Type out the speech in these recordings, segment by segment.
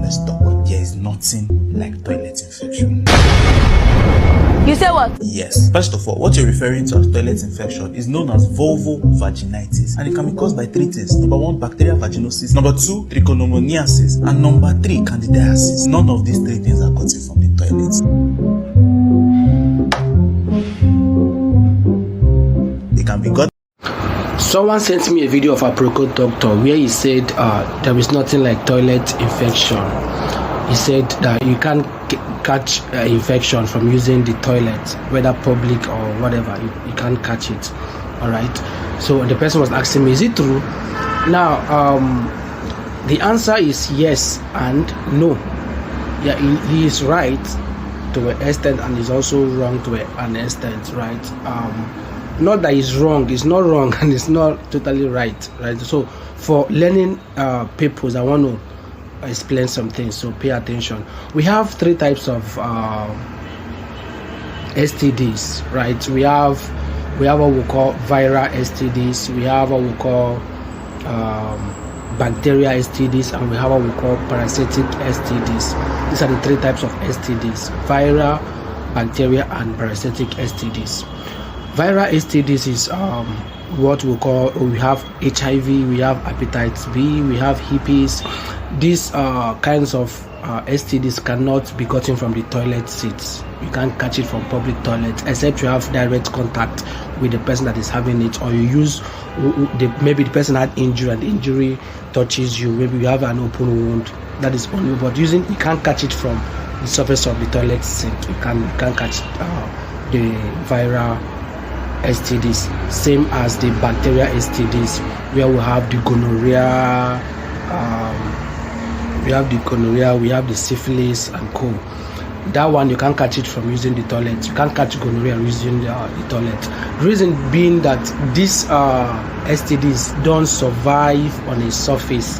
messed up, but there is nothing like toilet infection. You say what? Yes. First of all, what you're referring to as toilet infection is known as vulvovaginitis, and it can be caused by 3 things. Number 1, bacterial vaginosis. Number 2, trichomoniasis. And number 3, candidiasis. None of these 3 things are gotten from the toilet. They can be gotten. Someone sent me a video of Aproko Doctor where he said there is nothing like toilet infection. He said that you can't catch infection from using the toilet, whether public or whatever. You can't catch it. All right. So the person was asking me, is it true? Now, the answer is yes and no. Yeah, he is right to an extent, and he's also wrong to an extent, right? Not that it's wrong, it's not wrong, and it's not totally right. So for learning purpose, I want to explain some things, so pay attention. We have 3 types of STDs, right? We have what we call viral STDs, we have what we call bacterial STDs, and we have what we call parasitic STDs. These are the 3 types of STDs: viral, bacteria, and parasitic STDs. Viral STDs is what we call, we have HIV, we have hepatitis B, we have herpes. These kinds of STDs cannot be gotten from the toilet seats. You can't catch it from public toilets except you have direct contact with the person that is having it, or you use maybe the person had injury and the injury touches you. Maybe you have an open wound. That is only. But you can't catch it from the surface of the toilet seat. You can't catch the viral STDs, same as the bacterial STDs, where we have the gonorrhea, we have the syphilis and co. That one you can't catch it from using the toilet. You can't catch gonorrhea using the toilet. Reason being that these STDs don't survive on a surface.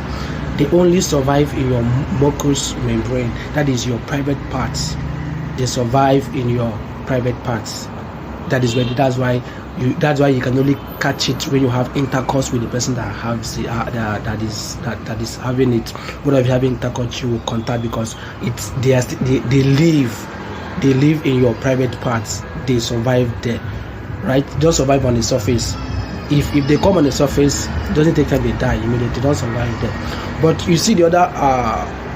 They only survive in your mucous membrane. That is your private parts. They survive in your private parts. That's why you can only catch it when you have intercourse with the person that has that is having it. Whenever you have intercourse, you will contact, because they live in your private parts. They survive there, right? They don't survive on the surface. If they come on the surface, it doesn't take time, they die immediately. They don't survive there. But you see the other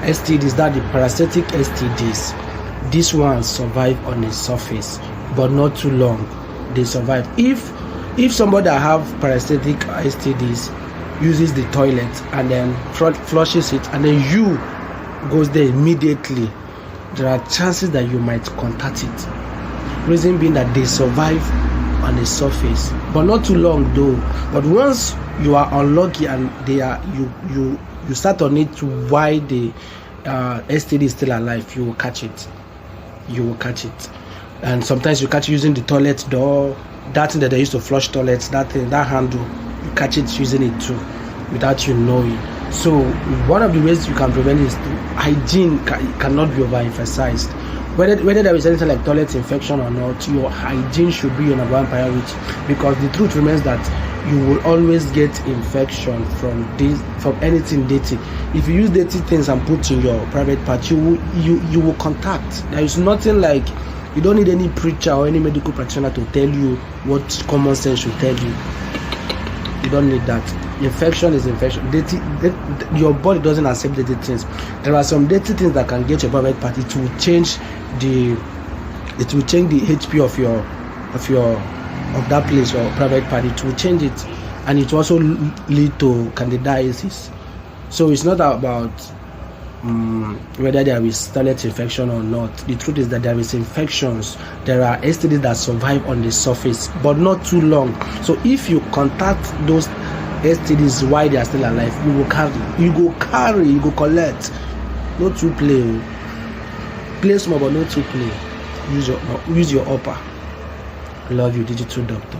STDs, that the parasitic STDs, these ones survive on the surface, but not too long. They survive. If somebody that have parasitic STDs uses the toilet and then flushes it, and then you goes there immediately, there are chances that you might contact it. Reason being that they survive on the surface, but not too long though. But once you are unlucky and they are you start on it to why the STD is still alive, you will catch it. And sometimes you catch using the toilet door, that thing that they used to flush toilets, that handle, you catch it using it too, without you knowing. So one of the ways you can prevent it is hygiene cannot be overemphasized. Whether there is anything like toilet infection or not, your hygiene should be your number 1 priority, because the truth remains that you will always get infection from anything dirty. If you use dirty things and put in your private part, you will contact. There is nothing like, you don't need any preacher or any medical practitioner to tell you what common sense should tell you. You don't need that. Infection is infection. Your body doesn't accept dirty things. There are some dirty things that can get your private part. It will change the HP of that place, your private part. It will change it, and it will also lead to candidiasis. So it's not about whether there is toilet infection or not. The truth is that there is infections. There are STDs that survive on the surface, but not too long. So if you contact those STDs while they are still alive, you go collect. Not too play. Play small, but not too play. Use your upper. Love you, Digital Doctor.